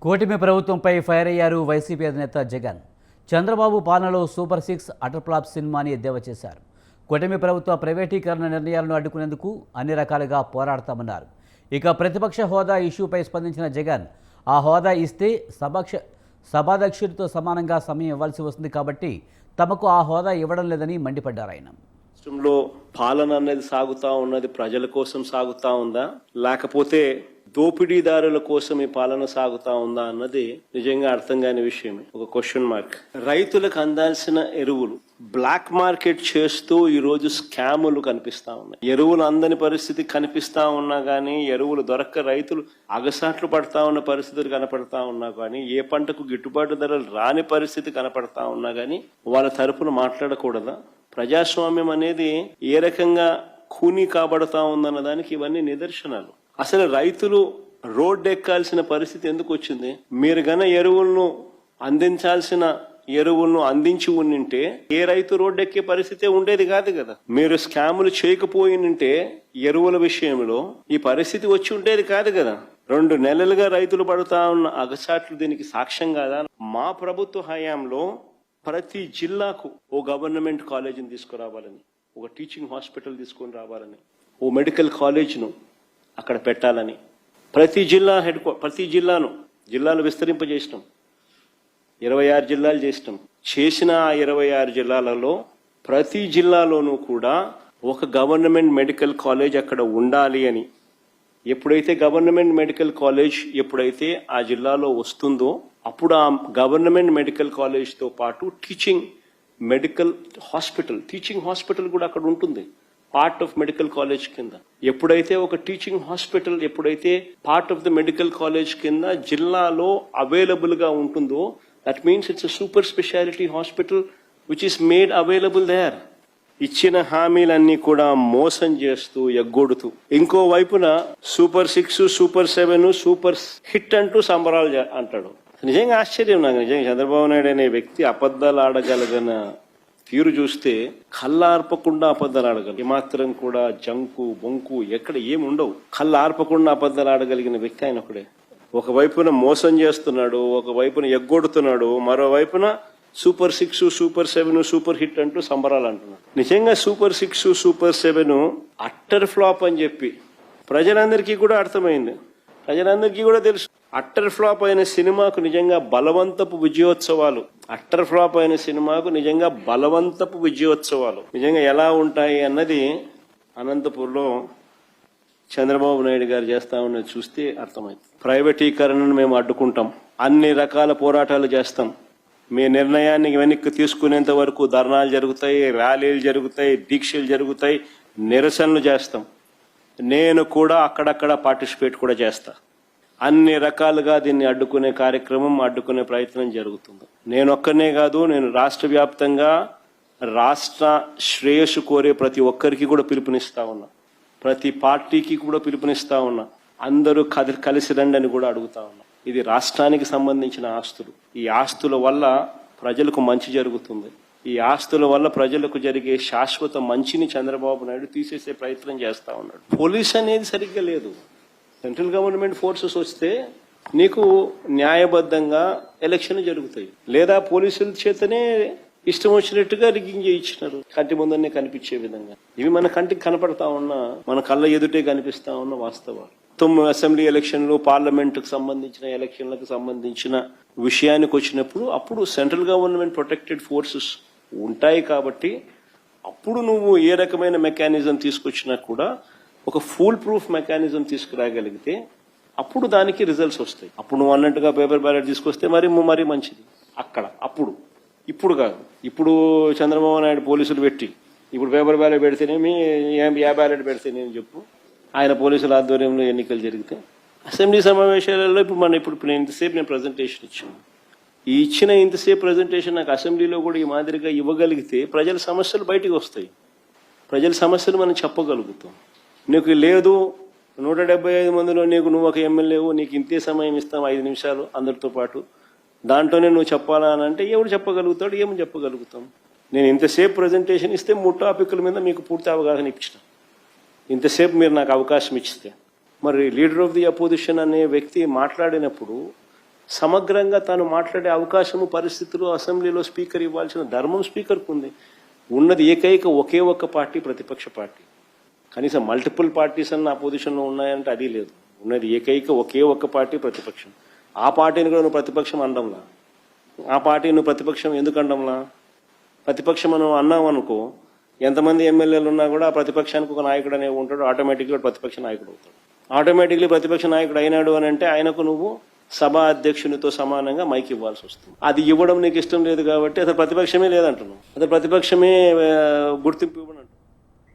కూటమి ప్రభుత్వంపై ఫైర్ అయ్యారు వైసీపీ అధినేత జగన్. చంద్రబాబు పాలనలో సూపర్ 6 అటర్ ఫ్లాప్ సినిమాని ఎద్దేవా చేశారు. కూటమి ప్రభుత్వ ప్రైవేటీకరణ నిర్ణయాలను అడ్డుకునేందుకు అన్ని రకాలుగా పోరాడతామన్నారు. ఇక ప్రతిపక్ష హోదా ఇష్యూపై స్పందించిన జగన్, ఆ హోదా ఇస్తే సభాధ్యక్షుడితో సమానంగా సమయం ఇవ్వాల్సి వస్తుంది కాబట్టి తమకు ఆ హోదా ఇవ్వడం లేదని మండిపడ్డారు ఆయన. రాష్ట్రంలో పాలన అనేది సాగుతా ఉన్నది ప్రజల కోసం సాగుతా ఉందా, లేకపోతే దోపిడీదారుల కోసం ఈ పాలన సాగుతా ఉందా అన్నది నిజంగా అర్థం కాని విషయమే. ఒక క్వశ్చన్ మార్క్. రైతులకు అందాల్సిన ఎరువులు బ్లాక్ మార్కెట్ చేస్తూ ఈ రోజు స్కాములు కనిపిస్తా ఉన్నాయి. ఎరువులు అందని పరిస్థితి కనిపిస్తా ఉన్నా గానీ, ఎరువులు దొరక్క రైతులు అగసాట్లు పడతా ఉన్న పరిస్థితులు కనపడతా ఉన్నా గానీ, ఏ పంటకు గిట్టుబాటు ధరలు రాని పరిస్థితి కనపడతా ఉన్నా గానీ వాళ్ళ తరపున మాట్లాడకూడదా? ప్రజాస్వామ్యం అనేది ఏ రకంగా ఖూనీ కాబడతా ఉందన్న దానికి ఇవన్నీ నిదర్శనాలు. అసలు రైతులు రోడ్డు ఎక్కాల్సిన పరిస్థితి ఎందుకు వచ్చింది? మీరు గన ఎరువులను అందించాల్సిన ఎరువులను అందించి ఉండింటే ఏ రైతు రోడ్డు ఎక్కే పరిస్థితి ఉండేది కాదు కదా. మీరు స్కాములు చేయకపోయినంటే ఎరువుల విషయంలో ఈ పరిస్థితి వచ్చి ఉండేది కాదు కదా. 2 నెలలుగా రైతులు పడుతా ఉన్న అగసాట్లు దీనికి సాక్ష్యం కాదా? మా ప్రభుత్వ హయాంలో ప్రతి జిల్లాకు ఓ గవర్నమెంట్ కాలేజీని తీసుకురావాలని, ఒక టీచింగ్ హాస్పిటల్ తీసుకొని రావాలని, ఓ మెడికల్ కాలేజ్ను అక్కడ పెట్టాలని ప్రతి జిల్లాలు విస్తరింపజేసినాం. 26 జిల్లాలు చేసినాం. చేసిన ఆ 26 జిల్లాలలో ప్రతి జిల్లాలోనూ కూడా ఒక గవర్నమెంట్ మెడికల్ కాలేజ్ అక్కడ ఉండాలి అని. ఎప్పుడైతే గవర్నమెంట్ మెడికల్ కాలేజ్ ఎప్పుడైతే ఆ జిల్లాలో వస్తుందో అప్పుడు ఆ గవర్నమెంట్ మెడికల్ కాలేజ్తో పాటు టీచింగ్ హాస్పిటల్ కూడా అక్కడ ఉంటుంది, పార్ట్ ఆఫ్ మెడికల్ కాలేజ్ కింద. ఎప్పుడైతే ఒక టీచింగ్ హాస్పిటల్ ఎప్పుడైతే part of the medical college కింద జిల్లాలో అవైలబుల్ గా ఉంటుందో, that means it's a super speciality hospital which is made available there. ఇచ్చిన హామీలన్నీ కూడా మోసం చేస్తూ ఎగ్గొడుతూ ఇంకో వైపున సూపర్ 6, సూపర్ 7, సూపర్ హిట్ అంటూ సంబరాలు అంటాడు. నిజంగా ఆశ్చర్యం నాకు. నిజంగా చంద్రబాబు నాయుడు అనే వ్యక్తి అబద్ధాలు ఆడగలిగిన తీరు చూస్తే కళ్ళార్పకుండా అబద్ధాలు ఆడగలరు. ఏమాత్రం కూడా జంకు బొంకు ఎక్కడ ఏమి ఉండవు. కళ్ళార్పకుండా అబద్ధాలు ఆడగలిగిన వ్యక్తి ఆయన ఒకడే. ఒకవైపున మోసం చేస్తున్నాడు, ఒకవైపున ఎగ్గొడుతున్నాడు, మరోవైపున సూపర్ 6, సూపర్ 7, సూపర్ హిట్ అంటూ సంబరాలు అంటున్నాడు. నిజంగా సూపర్ 6, సూపర్ 7 అట్టర్ ఫ్లాప్ అని చెప్పి ప్రజలందరికీ కూడా అర్థమైంది, ప్రజలందరికీ కూడా తెలుసు. అట్టర్ ఫ్లాప్ అయిన సినిమాకు నిజంగా బలవంతపు విజయోత్సవాలు, నిజంగా ఎలా ఉంటాయి అన్నది అనంతపూర్లో చంద్రబాబు నాయుడు గారు చేస్తా ఉన్నది చూస్తే అర్థమైంది. ప్రైవేటీకరణను మేము అడ్డుకుంటాం, అన్ని రకాల పోరాటాలు చేస్తాం. మీ నిర్ణయాన్ని వెనక్కి తీసుకునేంత వరకు ధర్నాలు జరుగుతాయి, ర్యాలీలు జరుగుతాయి, దీక్షలు జరుగుతాయి, నిరసనలు చేస్తాం. నేను కూడా అక్కడక్కడ పార్టిసిపేట్ కూడా చేస్తా. అన్ని రకాలుగా దీన్ని అడ్డుకునే ప్రయత్నం జరుగుతుంది. నేను ఒక్కనే కాదు, నేను రాష్ట్ర వ్యాప్తంగా రాష్ట్ర శ్రేయస్సు కోరే ప్రతి ఒక్కరికి కూడా పిలుపునిస్తా ఉన్నా, ప్రతి పార్టీకి కూడా పిలుపునిస్తా ఉన్నా. అందరూ కలిసి రండి అని కూడా అడుగుతా ఉన్నా. ఇది రాష్ట్రానికి సంబంధించిన ఆస్తులు. ఈ ఆస్తుల వల్ల ప్రజలకు మంచి జరుగుతుంది. ఈ ఆస్తుల వల్ల ప్రజలకు జరిగే శాశ్వత మంచిని చంద్రబాబు నాయుడు తీసేసే ప్రయత్నం చేస్తా ఉన్నాడు. పోలీస్ అనేది సరిగ్గా లేదు. సెంట్రల్ గవర్నమెంట్ ఫోర్సెస్ వస్తే నీకు న్యాయబద్ధంగా ఎలక్షన్లు జరుగుతాయి, లేదా పోలీసుల చేతనే ఇష్టం వచ్చినట్టుగా రిగ్గింగ్ చేయించినారు, కంటి ముందనే కనిపించే విధంగా. ఇవి మన కంటికి కనపడతా ఉన్నా, మన కళ్ళ ఎదుటే కనిపిస్తా ఉన్న వాస్తవాలు. అసెంబ్లీ ఎలక్షన్లు, పార్లమెంటుకు సంబంధించిన ఎలక్షన్లకు సంబంధించిన విషయానికి వచ్చినప్పుడు అప్పుడు సెంట్రల్ గవర్నమెంట్ ప్రొటెక్టెడ్ ఫోర్సెస్ ఉంటాయి కాబట్టి అప్పుడు నువ్వు ఏ రకమైన మెకానిజం తీసుకొచ్చినా కూడా ఒక ఫుల్ ప్రూఫ్ మెకానిజం తీసుకురాగలిగితే అప్పుడు దానికి రిజల్ట్స్ వస్తాయి. అప్పుడు నువ్వు అన్నట్టుగా పేపర్ బ్యాలెట్ తీసుకొస్తే మరీ మంచిది. ఇప్పుడు కాదు. ఇప్పుడు చంద్రబాబు నాయుడు పోలీసులు పెట్టి ఇప్పుడు పేపర్ బ్యాలెట్ పెడితేనేమి, ఏ బ్యాలెట్ పెడితేనేమి చెప్పు, ఆయన పోలీసుల ఆధ్వర్యంలో ఎన్నికలు జరిగితే అసెంబ్లీ సమావేశాలలో ఇప్పుడు నేను ఇంతసేపు ప్రజెంటేషన్ ఇచ్చాను. ఈ ఇచ్చిన ఇంతసేపు ప్రజెంటేషన్ నాకు అసెంబ్లీలో కూడా ఈ మాదిరిగా ఇవ్వగలిగితే ప్రజల సమస్యలు బయటికి వస్తాయి, ప్రజల సమస్యలు మనం చెప్పగలుగుతాం. నీకు లేదు 175 మందిలో నువ్వు ఒక ఎమ్మెల్యేవు, నీకు ఇంతే సమయం ఇస్తాం 5 నిమిషాలు అందరితో పాటు, దాంట్లోనే నువ్వు చెప్పాలా అని అంటే ఎవరు చెప్పగలుగుతాడు, ఏమని చెప్పగలుగుతాం? నేను ఇంతసేపు ప్రజెంటేషన్ ఇస్తే 3 టాపిక్ల మీద మీకు పూర్తి అవగాహన ఇచ్చిన, ఇంతసేపు మీరు నాకు అవకాశం ఇచ్చితే. మరి లీడర్ ఆఫ్ ది అపోజిషన్ అనే వ్యక్తి మాట్లాడినప్పుడు సమగ్రంగా తాను మాట్లాడే అవకాశము పరిస్థితులు అసెంబ్లీలో స్పీకర్ ఇవ్వాల్సిన ధర్మం స్పీకర్కు ఉంది. ఉన్నది ఏకైక ఒకే ఒక్క పార్టీ ప్రతిపక్ష పార్టీ. కనీసం మల్టిపుల్ పార్టీస్ అన్న అపోజిషన్లో ఉన్నాయంటే అది లేదు. ఉన్నది ఏకైక ఒకే ఒక్క పార్టీ ప్రతిపక్షం. ఆ పార్టీని కూడా నువ్వు ప్రతిపక్షం అనడంలా. ఆ పార్టీ నువ్వు ప్రతిపక్షం ఎందుకు అనడంలా? ప్రతిపక్షం మనం అన్నాం అనుకో, ఎంతమంది ఎమ్మెల్యేలు ఉన్నా కూడా ఆ ప్రతిపక్షానికి ఒక నాయకుడు అనేవి ఉంటాడు, ఆటోమేటిక్గా ప్రతిపక్ష నాయకుడు అవుతాడు. ఆటోమేటిక్లీ ప్రతిపక్ష నాయకుడు అయినాడు అని అంటే ఆయనకు నువ్వు సభా అధ్యక్షునితో సమానంగా మైక్ ఇవ్వాల్సి వస్తుంది. అది ఇవ్వడం నీకు ఇష్టం లేదు కాబట్టి అసలు ప్రతిపక్షమే లేదంటున్నావు. అసలు ప్రతిపక్షమే గుర్తింపు ఇవ్వడం